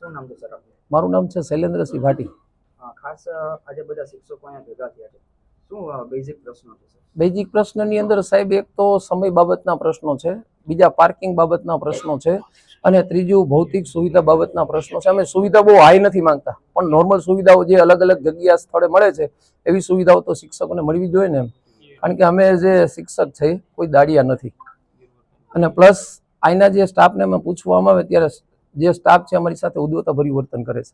શું નામ છે સર આપનું? મારું નામ છે શૈલેન્દ્રસિંહ ભાટી. ખાસ આજે બધા શિક્ષકો અહીંયા ભેગા થયા છે, શું બેઝિક પ્રશ્નો છે સર? બેઝિક પ્રશ્નની અંદર સાહેબ એક તો સમય બાબતના પ્રશ્નો છે, બીજા પાર્કિંગ બાબતના પ્રશ્નો છે અને ત્રીજું ભૌતિક સુવિધા બાબતના પ્રશ્નો છે. અમે સુવિધા બહુ હાઈ નથી માંગતા, પણ નોર્મલ સુવિધાઓ જે અલગ અલગ જગ્યા સ્થળે મળે છે એવી સુવિધાઓ તો શિક્ષકોને મળવી જોઈએ ને, કારણ કે અમે જે શિક્ષક છે કોઈ દાડિયા નથી. અને પ્લસ અહીંના જે સ્ટાફને અમે પૂછવામાં આવે ત્યારે જે સ્ટાફ છે અમારી સાથે ઉદ્ધતભર્યું વર્તન કરે છે,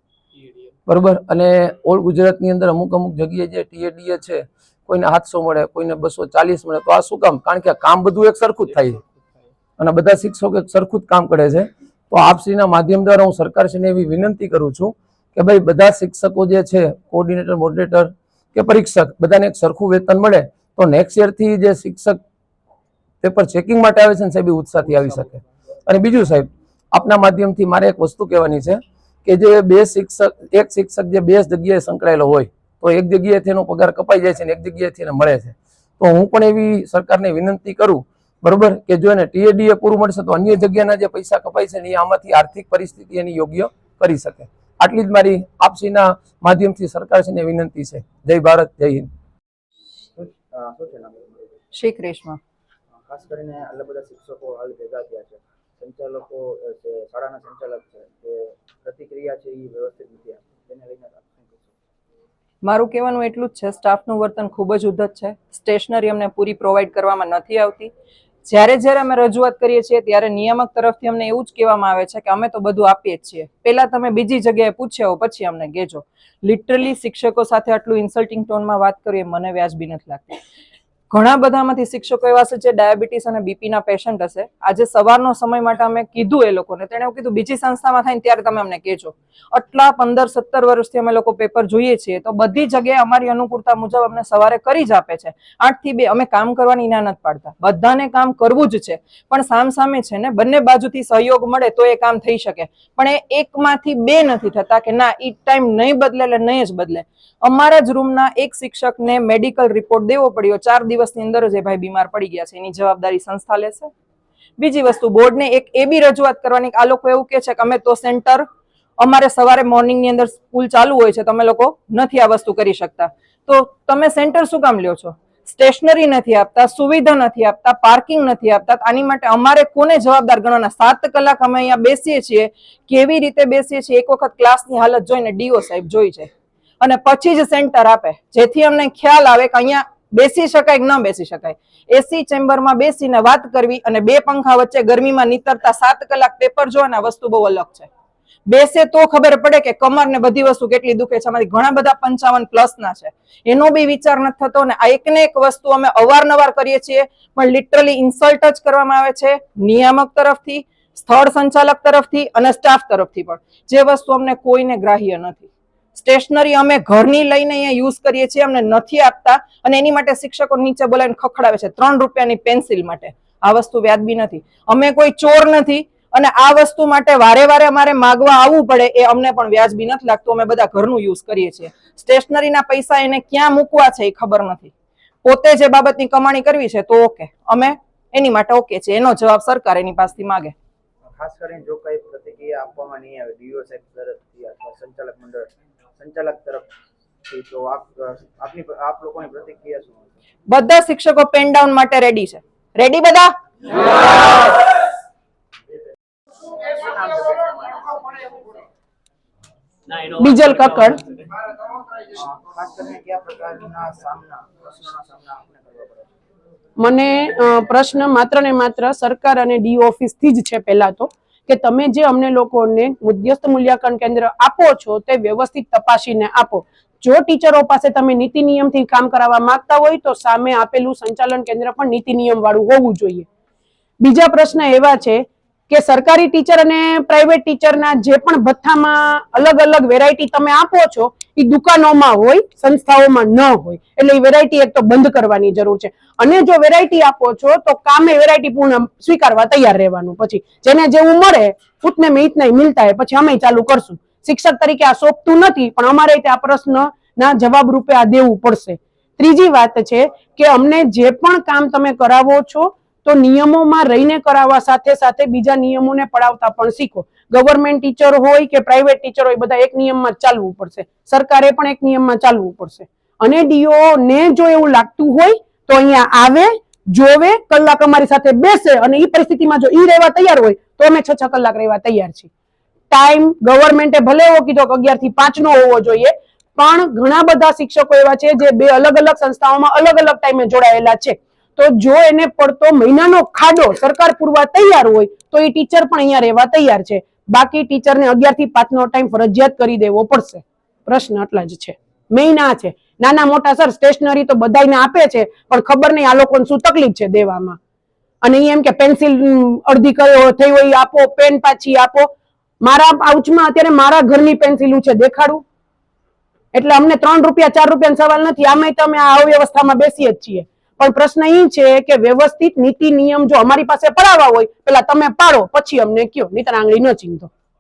બરોબર. અને ઓલ ગુજરાતની અંદર અમુક અમુક જગ્યાએ જે ટીએડીએ છે કોઈને 700 મળે, કોઈને 240 મળે, તો આ શું કામ? કારણ કે કામ બધું એક સરખું જ થાય અને બધા શિક્ષકો એક સરખું જ કામ કરે છે. તો આપશ્રીના માધ્યમ દ્વારા હું સરકારશ્રીને એવી વિનંતી કરું છું કે ભાઈ બધા શિક્ષકો જે છે, કોઓર્ડિનેટર, મોડરેટર કે પરીક્ષક, બધાને એક સરખું વેતન મળે તો નેક્સ્ટ યરથી જે શિક્ષક પેપર ચેકિંગ માટે આવે છે ને સાહેબ, એ ઉત્સાહથી આવી શકે. અને બીજું સાહેબ, આપના માધ્યમથી મારે એક વસ્તુ કહેવાની છે કે જે એક શિક્ષક જે 2 જગ્યાએ સંકળાયેલો હોય તો એક જગ્યાએથી એનો પગાર કપાઈ જાય છે ને એક જગ્યાએથી એને મળે છે. તો હું પણ એવી સરકારને વિનંતી કરું, બરોબર, કે જો એને ટીએડીએ પૂરું મળશે તો અન્ય જગ્યાના જે પૈસા કપાય છે ને એ આમાંથી આર્થિક પરિસ્થિતિ એની યોગ્ય કરી શકે. આટલી જ મારી આપશ્રીના માધ્યમથી સરકારશ્રીને વિનંતી છે. જય ભારત, જય હિન્દ. શું છે નામ? શ્રી કૃષ્ણ. ખાસ કરીને આટલા બધા શિક્ષકો હાલ ભેગા થયા છે, સંચાલકો છે, શાળાના સંચાલક છે, જે પ્રતિક્રિયા છે એ વ્યવસ્થિત નથી આપતી, તેને લઈને આપ શું કહેશો? મારું કહેવાનું એટલું જ છે, સ્ટાફનું વર્તન ખૂબ જ ઉદ્ધત છે. સ્ટેશનરી અમને પૂરી પ્રોવાઈડ કરવામાં નથી આવતી. જ્યારે અમે રજૂઆત કરીએ છીએ ત્યારે નિયામક તરફથી અમને એવું જ કહેવામાં આવે છે કે અમે તો બધું આપીએ જ છીએ, પહેલા તમે બીજી જગ્યાએ પૂછ્યો પછી અમને કહેજો. લિટરલી શિક્ષકો સાથે આટલું ઇન્સલ્ટિંગ ટોનમાં વાત કરવી એ મને વ્યાજબી નથી લાગતી. ઘણા બધામાંથી શિક્ષકો એવા છે જે ડાયાબિટીસ અને બીપીના પેશન્ટ હશે. આજે સવારનો સમય માટે અમે કીધું એ લોકોને, તેણે એવું કીધું બીજી સંસ્થામાં થાય ને ત્યારે તમે અમને કહેજો. આટલા 15-17 વર્ષથી અમે લોકો પેપર જોઈએ છીએ તો બધી જગ્યાએ અમારી અનુકૂળતા મુજબ અમને સવારે કરી જ આપે છે. 8 થી 2 અમે કામ કરવાની ના નથી પાડતા, બધાને કામ કરવું જ છે, પણ સામસામે છે ને બંને બાજુથી સહયોગ મળે તો એ કામ થઈ શકે. પણ એ એકમાંથી 2 નથી થતા કે ના ઈ ટાઈમ નહીં બદલે એટલે નહીં જ બદલે. અમારા જ રૂમના એક શિક્ષકને મેડિકલ રિપોર્ટ દેવો પડ્યો, 4 દિવસની અંદર જ એ ભાઈ બીમાર પડી ગયા છે. એની જવાબદારી સંસ્થા લેશે? બીજી વસ્તુ, બોર્ડને એક એ બી રજૂઆત કરવાની, આ લોકો એવું કહે છે કે અમે તો સેન્ટર, અમારે સવારે મોર્નિંગની અંદર સ્કૂલ ચાલુ હોય છે, તમે લોકો નથી આ વસ્તુ કરી શકતા. તો તમે સેન્ટર શું કામ લ્યો છો? સ્ટેશનરી નથી આપતા, સુવિધા નથી આપતા, પાર્કિંગ નથી આપતા. આની માટે અમારે કોને જવાબદાર ગણવાના? 7 કલાક અમે અહીંયા બેસીએ છીએ, કેવી રીતે બેસીએ છીએ? એક વખત ક્લાસની હાલત જોઈને ડીઓ સાહેબ જોઈ છે અને પછી જ સેન્ટર આપે, જેથી અમને ખ્યાલ આવે કે અહીંયા બેસી શકાય કે ન બેસી શકાય. એસી ચેમ્બરમાં બેસીને વાત કરવી અને 2 પંખા વચ્ચે ગરમીમાં નીતરતા 7 કલાક પેપર જોવાના વસ્તુ બહુ અલગ છે. બેસે તો ખબર પડે કે કમર ને બધી વસ્તુ કેટલી દુખે છે. અમારી ઘણા બધા 55+ ના છે, એનો બી વિચાર નથી થતો. ને આ એકને એક વસ્તુ અમે અવારનવાર કરીએ છીએ, પણ લિટરલી ઇન્સલ્ટ જ કરવામાં આવે છે નિયામક તરફથી, સ્થળ સંચાલક તરફથી અને સ્ટાફ તરફથી પણ, જે વસ્તુ અમને કોઈને ગ્રાહ્ય નથી. સ્ટેશનરી અમે ઘરની લઈને અહીંયા યુઝ કરીએ છીએ, અમને નથી આપતા અને એની માટે શિક્ષકો નીચે બોલાવીને ખખડાવે છે 3 રૂપિયાની પેન્સિલ માટે. આ વસ્તુ વ્યાજબી નથી. અમે કોઈ ચોર નથી અને આ વસ્તુ માટે વારે વારે અમારે માગવા આવવું પડે એ અમને પણ વ્યાજબી નથી લાગતું. અમે બધા ઘરનું યુઝ કરીએ છીએ. સ્ટેશનરીના પૈસા એને ક્યાં મૂકવા છે એ ખબર નથી. પોતે જે બાબતની કમાણી કરવી છે તો ઓકે, અમે એની માટે ઓકે છે, એનો જવાબ સરકાર એની પાસેથી માગે. ખાસ કરીને જો કઈ પ્રતિક્રિયા આપવામાં નહીં આવે ડીઓ સાહેબ તરફથી અથવા સંચાલક મંડળ સંચાલક તરફથી, તો આપ લોકોની પ્રતિક્રિયા શું હશે? બધા શિક્ષકો પેન ડાઉન માટે રેડી છે. રેડી બધા? બીજલ કક્કડ. ખાસ કરીને કયા પ્રકારના પ્રશ્નોના સામના આપણે કરવા પડે? મને પ્રશ્ન માત્ર ને માત્ર સરકાર અને ડી ઓફિસથી જ છે. પહેલા તો કે તમે જે અમને લોકોને મધ્યસ્થ મૂલ્યાંકન કેન્દ્ર આપો છો તે વ્યવસ્થિત તપાસીને આપો. જો ટીચરો પાસે તમે નીતિ નિયમથી કામ કરાવવા માંગતા હોય તો સામે આપેલું સંચાલન કેન્દ્ર પણ નીતિ નિયમ વાળું હોવું જોઈએ. બીજા પ્રશ્ન એવા છે કે સરકારી ટીચર અને પ્રાઇવેટ ટીચરના જે પણ ભથ્થામાં અલગ અલગ વેરાયટી તમે આપો છો એ દુકાનોમાં હોય, સંસ્થાઓમાં ન હોય, એટલે એ વેરાયટી એક તો બંધ કરવાની જરૂર છે. અને જો વેરાયટી આપો છો તો કામે વેરાયટી પૂર્ણ સ્વીકારવા તૈયાર રહેવાનું. પછી જેને જેવું મળે ઉતને મેં ઇતના મિલતા હે, પછી અમે ચાલુ કરશું. શિક્ષક તરીકે આ સોંપતું નથી, પણ અમારે આ પ્રશ્નના જવાબ રૂપે આ દેવું પડશે. ત્રીજી વાત છે કે અમને જે પણ કામ તમે કરાવો છો તો નિયમોમાં રહીને કરાવવા સાથે સાથે બીજા નિયમોને પડાવતા પણ શીખો. ગવર્મેન્ટ ટીચર હોય કે પ્રાઇવેટ ટીચર હોય બધા એક નિયમમાં જ ચાલવું પડશે, સરકારે પણ એક નિયમમાં ચાલવું પડશે. અને ડીઓ ને જો એવું લાગતું હોય તો અહીંયા આવે, જોવે, કલાક અમારી સાથે બેસે અને એ પરિસ્થિતિમાં જો ઈ રહેવા તૈયાર હોય તો અમે 6 કલાક રહેવા તૈયાર છીએ. ટાઈમ ગવર્મેન્ટે ભલે એવો કીધો કે 11 થી 5 નો હોવો જોઈએ, પણ ઘણા બધા શિક્ષકો એવા છે જે બે અલગ અલગ સંસ્થાઓમાં અલગ અલગ ટાઈમે જોડાયેલા છે. તો જો એને પડતો મહિનાનો ખાડો સરકાર પૂરવા તૈયાર હોય તો એ ટીચર પણ અહીંયા રહેવા તૈયાર છે. બાકી ટીચરને 11 થી 5 નો ટાઈમ ફરજિયાત કરી દેવો પડશે. પ્રશ્ન આટલા જ છે. મેઇન આ છે. નાના મોટા સર સ્ટેશનરી તો બધાને આપે છે, પણ ખબર નહીં આ લોકોને શું તકલીફ છે દેવામાં. અને એમ કે પેન્સિલ અડધી થઈ હોય આપો, પેન પાછી આપો. મારા પાઉચમાં અત્યારે મારા ઘરની પેન્સિલું છે, દેખાડું? એટલે અમને 3 રૂપિયા 4 રૂપિયાનો સવાલ નથી. આમાં તમે આ અવ્યવસ્થામાં બેસીએ જ છીએ. પણ પ્રશ્ન એ છે કે વ્યવસ્થિત નીતિ નિયમ જો અમારી પાસે પડાવવા હોય, પેલા તમે પાડો, પછી અમને કયો, નહીંતર આંગળી ન ચીંધો.